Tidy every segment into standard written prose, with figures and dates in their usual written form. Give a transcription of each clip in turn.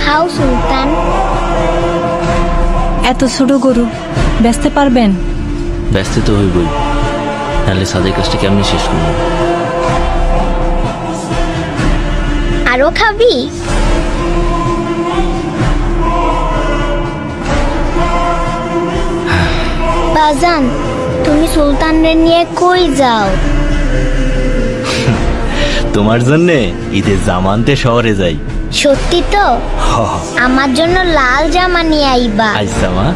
খাও সুলতান। এত ছোট গরু বেচতে পারবেন? ব্যস্ত তো হইবই, তাহলে সাদের কাজটা কেমনি শেষ করবো? আরো খাবি? বাজান, তুমি সুলতানরে নিয়ে কই যাও? তোমার জন্যে ঈদের জামা আনতে শহরে যাই। সত্যি তো? আমার জন্য লাল জামা নিয়ে আইবা। আজ জামা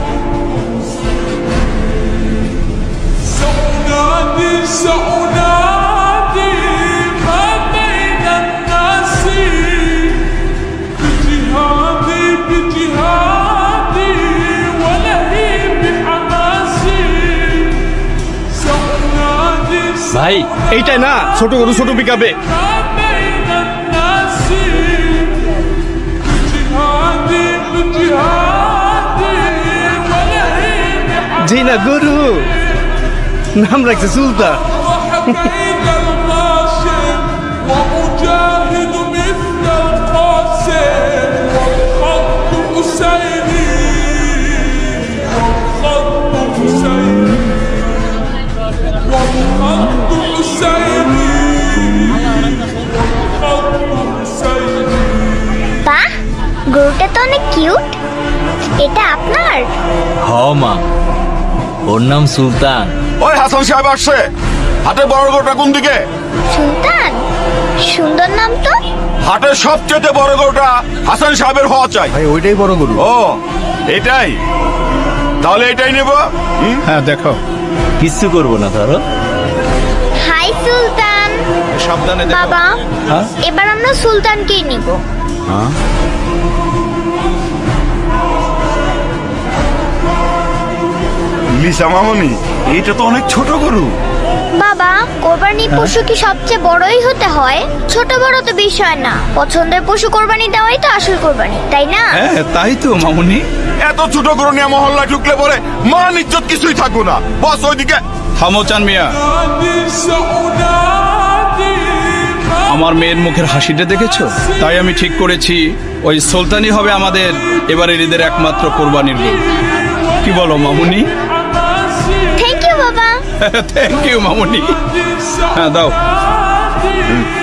سأنادي ما بين الناس بجهادي ولهيب حماسي سأنادي ভাই এইটাই না ছোট গরু ছোট পিকাবে। ما بين الناس بجهادي ولهيب জি না গরু নাম রাখছে সুলতান। وحكيد الماشي وأجاهد مثل القاسم والخط أسيري والخط أسيري والخط أسيري والخط أسيري বাহ, গরুটা তো অনেক কিউট। এটা আপনার? হ মা, ওর নাম সুলতান। ওই হাসান সাহেব আসছে। হাটের বড় গরুটা কোন দিকে? সুলতান, সুন্দর নাম তো। হাটের সবচেয়ে বড় গরুটা হাসান সাহেবের হওয়া চাই। ভাই ওইটাই বড় গরু। ও এটাই, তাহলে এটাই নেব। হ্যাঁ দেখো। কিচ্ছু করবো না ধরো। হাই সুলতান। সাবধানে দেখো। বাবা, হ্যাঁ? এবার আমরা সুলতানকেই নিব। লিসা মামনি, এটা তো অনেক ছোট গরু। বাবা, কোরবানির পশু কি সবচেয়ে বড়ই হতে হয়? ছোট বড় তো বিষয় না, পছন্দের পশু কোরবানি দেওয়াই তো আসল কোরবানি, তাই না? হ্যাঁ তাই তো মামুনি। এত ছোট গরু নিয়ে মহল্লায় ঢুকলে পরে মান ইজ্জত কিছুই থাকবো না। বস ওইদিকে। থামো চান মিয়া। سأنادي আমার মেয়ের মুখের হাসিটা দেখেছো? তাই আমি ঠিক করেছি ওই সুলতানই হবে আমাদের এবারের ঈদের একমাত্র কোরবানির গরু। কি বলো মামুনি? حماسي থ্যাংক ইউ বাবা। থ্যাংক ইউ মামুনি। হ্যাঁ দাও। سأنادي